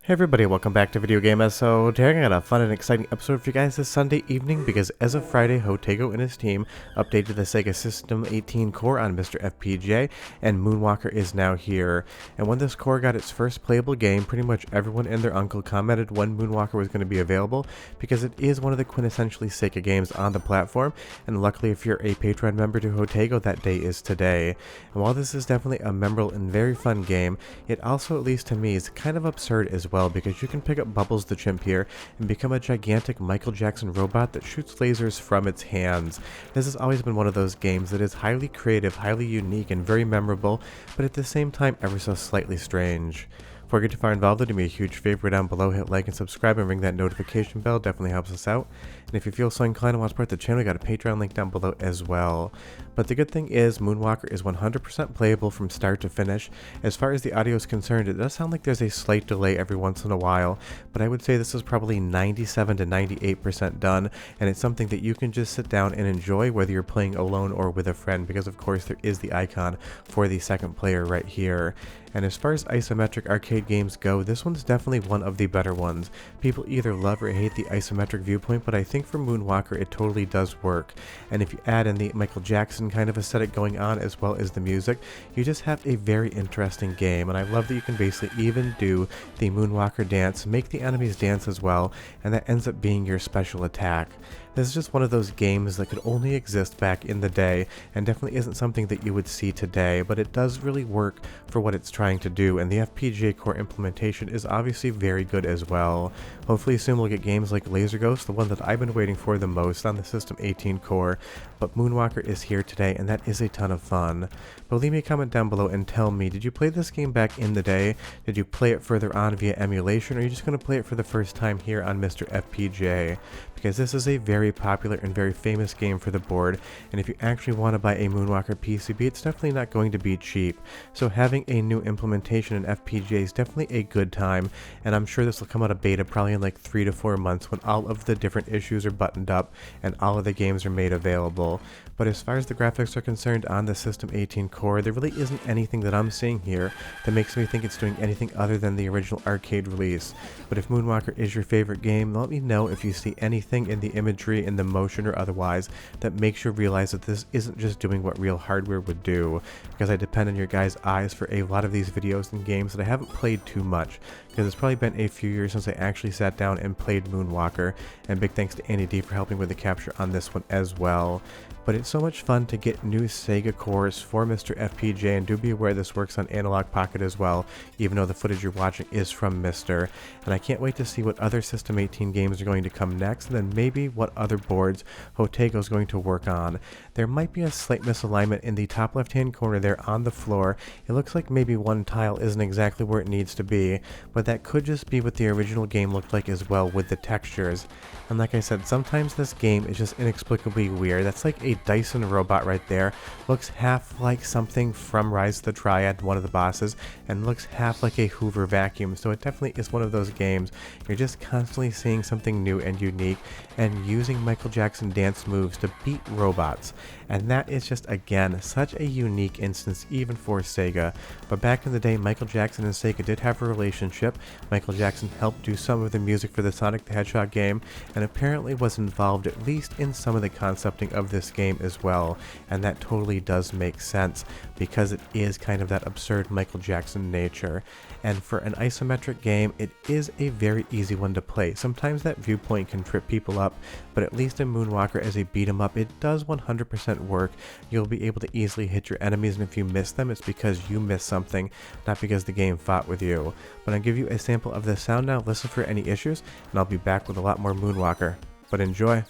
Hey everybody, welcome back to Video Game SO. Today I got a fun and exciting episode for you guys this Sunday evening because as of Friday, Jotego and his team updated the Sega System 18 core on MiSTer FPGA, and Moonwalker is now here. And when this core got its first playable game, pretty much everyone and their uncle commented when Moonwalker was going to be available because it is one of the quintessentially Sega games on the platform, and luckily if you're a Patreon member to Jotego, that day is today. And while this is definitely a memorable and very fun game, it also, at least to me, is kind of absurd as well, because you can pick up Bubbles the chimp here and become a gigantic Michael Jackson robot that shoots lasers from its hands. This has always been one of those games that is highly creative, highly unique, and very memorable, but at the same time ever so slightly strange. Before we get too far involved, do me a huge favor down below, hit like and subscribe and ring that notification bell, definitely helps us out. And if you feel so inclined and want to support the channel, we got a Patreon link down below as well. But the good thing is, Moonwalker is 100% playable from start to finish. As far as the audio is concerned, it does sound like there's a slight delay every once in a while, but I would say this is probably 97 to 98% done, and it's something that you can just sit down and enjoy whether you're playing alone or with a friend, because of course there is the icon for the second player right here. And as far as isometric arcade games go, this one's definitely one of the better ones. People either love or hate the isometric viewpoint, but I think for Moonwalker it totally does work. And if you add in the Michael Jackson kind of aesthetic going on as well as the music, you just have a very interesting game. And I love that you can basically even do the Moonwalker dance, make the enemies dance as well, and that ends up being your special attack. This is just one of those games that could only exist back in the day, and definitely isn't something that you would see today, but it does really work for what it's trying to do, and the FPGA core implementation is obviously very good as well. Hopefully soon we'll get games like Laser Ghost, the one that I've been waiting for the most on the System 18 core, but Moonwalker is here today, and that is a ton of fun. But leave me a comment down below and tell me, did you play this game back in the day? Did you play it further on via emulation, or are you just going to play it for the first time here on MiSTer FPGA? Because this is a very popular and very famous game for the board, and if you actually want to buy a Moonwalker PCB, it's definitely not going to be cheap. So having a new implementation in FPGA is definitely a good time, and I'm sure this will come out of beta probably in like 3 to 4 months when all of the different issues are buttoned up and all of the games are made available. But as far as the graphics are concerned on the System 18 core, there really isn't anything that I'm seeing here that makes me think it's doing anything other than the original arcade release. But if Moonwalker is your favorite game, let me know if you see anything in the imagery, in the motion, or otherwise that makes you realize that this isn't just doing what real hardware would do, because I depend on your guys' eyes for a lot of these videos and games that I haven't played too much, because it's probably been a few years since I actually sat down and played Moonwalker, and big thanks to Andy D for helping with the capture on this one as well. But it's so much fun to get new Sega cores for MiSTer FPGA, and do be aware this works on Analog Pocket as well, even though the footage you're watching is from MiSTer. And I can't wait to see what other System 18 games are going to come next, and then maybe what other boards Jotego is going to work on. There might be a slight misalignment in the top left hand corner there on the floor. It looks like maybe one tile isn't exactly where it needs to be, but that could just be what the original game looked like as well with the textures. And like I said, sometimes this game is just inexplicably weird. That's like a Dyson robot right there. Looks half like something from Rise of the Triad, one of the bosses, and looks half like a Hoover vacuum. So it definitely is one of those games you're just constantly seeing something new and unique and using Michael Jackson dance moves to beat robots. And that is just, again, such a unique instance even for Sega. But back in the day, Michael Jackson and Sega did have a relationship. Michael Jackson helped do some of the music for the Sonic the Hedgehog game, and apparently was involved at least in some of the concepting of this game as well. And that totally does make sense, because it is kind of that absurd Michael Jackson nature. And for an isometric game, it is a very easy one to play. Sometimes that viewpoint can trip people up, but at least in Moonwalker as a beat 'em up, it does 100% work. You'll be able to easily hit your enemies, and if you miss them, it's because you missed something, not because the game fought with you. But I'll give you a sample of the sound now, listen for any issues, and I'll be back with a lot more Moonwalker. But enjoy!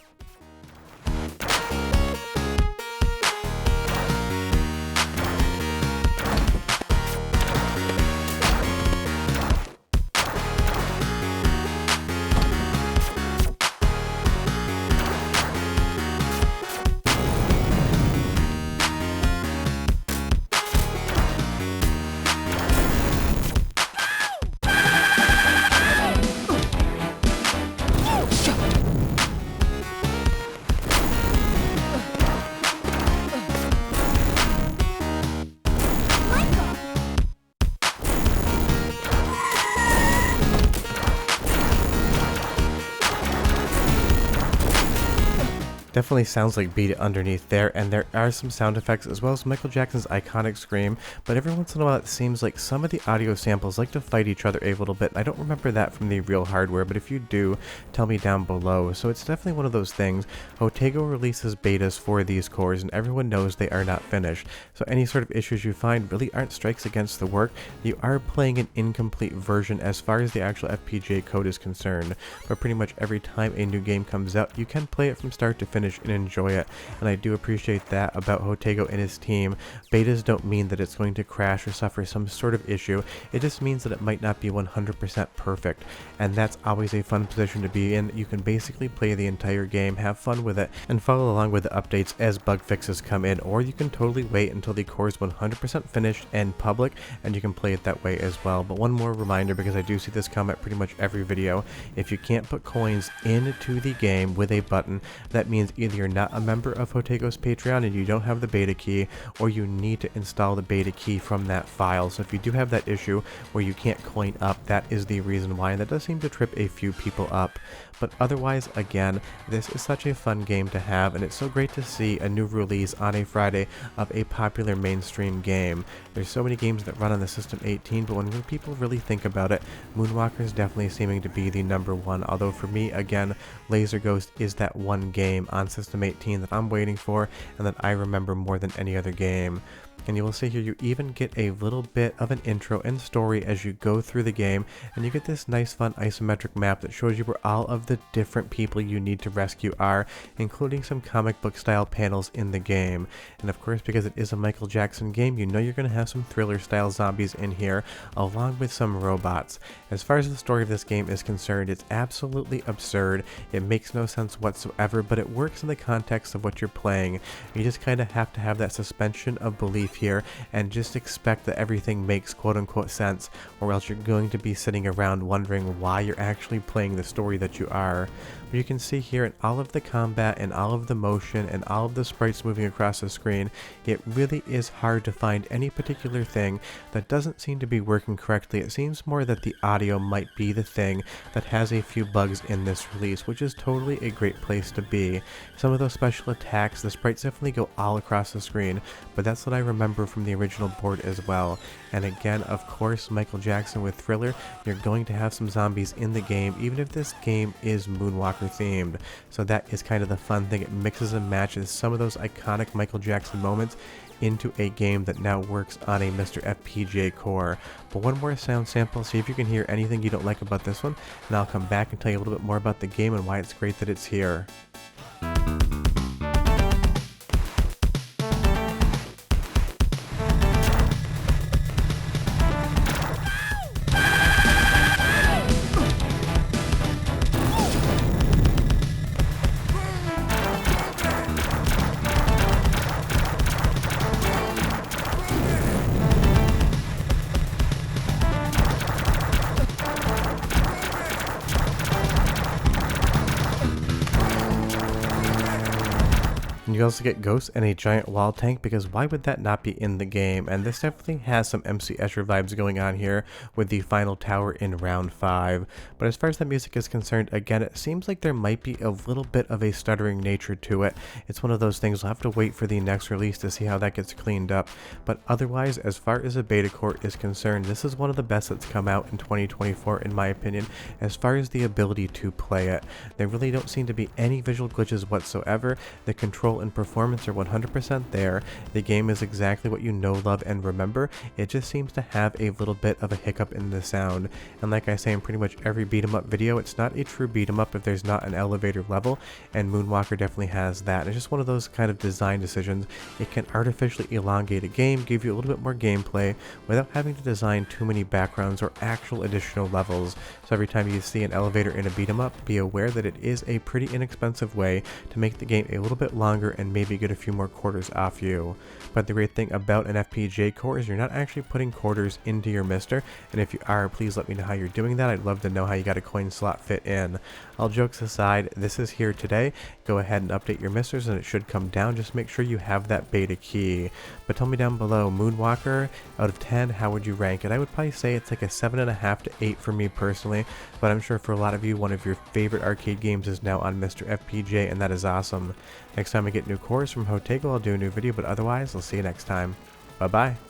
Definitely sounds like Beat It underneath there, and there are some sound effects as well as Michael Jackson's iconic scream, but every once in a while it seems like some of the audio samples like to fight each other a little bit. I don't remember that from the real hardware, but if you do, tell me down below. So it's definitely one of those things. Jotego releases betas for these cores, and everyone knows they are not finished, so any sort of issues you find really aren't strikes against the work. You are playing an incomplete version as far as the actual FPGA code is concerned, but pretty much every time a new game comes out, you can play it from start to finish and enjoy it, and I do appreciate that about Jotego and his team. Betas don't mean that it's going to crash or suffer some sort of issue, it just means that it might not be 100% perfect, and that's always a fun position to be in. You can basically play the entire game, have fun with it, and follow along with the updates as bug fixes come in, or you can totally wait until the core is 100% finished and public, and you can play it that way as well. But one more reminder, because I do see this comment pretty much every video: if you can't put coins into the game with a button, that means either you're not a member of Jotego's Patreon and you don't have the beta key, or you need to install the beta key from that file. So if you do have that issue where you can't coin up, that is the reason why, and that does seem to trip a few people up. But otherwise, again, this is such a fun game to have, and it's so great to see a new release on a Friday of a popular mainstream game. There's so many games that run on the System 18, but when people really think about it, Moonwalker is definitely seeming to be the #1, although for me, again, Laser Ghost is that one game on System 18 that I'm waiting for and that I remember more than any other game. And you will see here you even get a little bit of an intro and story as you go through the game, and you get this nice fun isometric map that shows you where all of the different people you need to rescue are, including some comic book style panels in the game. And of course, because it is a Michael Jackson game, you know you're going to have some thriller style zombies in here, along with some robots. As far as the story of this game is concerned, it's absolutely absurd. It makes no sense whatsoever, but it works in the context of what you're playing. You just kind of have to have that suspension of belief here and just expect that everything makes quote-unquote sense, or else you're going to be sitting around wondering why you're actually playing the story that you are. But you can see here in all of the combat and all of the motion and all of the sprites moving across the screen, it really is hard to find any particular thing that doesn't seem to be working correctly. It seems more that the audio might be the thing that has a few bugs in this release, which is totally a great place to be. Some of those special attacks, the sprites definitely go all across the screen, but that's what I remember from the original board as well. And again, of course, Michael Jackson with Thriller, you're going to have some zombies in the game, even if this game is Moonwalker themed. So that is kind of the fun thing. It mixes and matches some of those iconic Michael Jackson moments into a game that now works on a MiSTer FPGA core. But one more sound sample, see if you can hear anything you don't like about this one, and I'll come back and tell you a little bit more about the game and why it's great that it's here. You also get ghosts and a giant wall tank, because why would that not be in the game? And this definitely has some MC Escher vibes going on here with the final tower in round 5. But as far as the music is concerned, again, it seems like there might be a little bit of a stuttering nature to it. It's one of those things, we'll have to wait for the next release to see how that gets cleaned up. But otherwise, as far as a beta core is concerned, this is one of the best that's come out in 2024 in my opinion, as far as the ability to play it. There really don't seem to be any visual glitches whatsoever. The control and performance are 100% there. The game is exactly what you know, love, and remember. It just seems to have a little bit of a hiccup in the sound. And like I say in pretty much every beat 'em up video, it's not a true beat 'em up if there's not an elevator level, and Moonwalker definitely has that. It's just one of those kind of design decisions. It can artificially elongate a game, give you a little bit more gameplay without having to design too many backgrounds or actual additional levels. So every time you see an elevator in a beat 'em up, be aware that it is a pretty inexpensive way to make the game a little bit longer and maybe get a few more quarters off you. But the great thing about an FPGA core is you're not actually putting quarters into your MiSTer, and if you are, please let me know how you're doing that. I'd love to know how you got a coin slot fit in. All jokes aside, this is here today. Go ahead and update your MiSTers and it should come down. Just make sure you have that beta key. But tell me down below, Moonwalker, out of 10, how would you rank it? I would probably say it's like a 7.5 to 8 for me personally, but I'm sure for a lot of you, one of your favorite arcade games is now on MiSTer FPGA, and that is awesome. Next time I get new cores from Jotego, I'll do a new video, but otherwise, I'll see you next time. Bye-bye.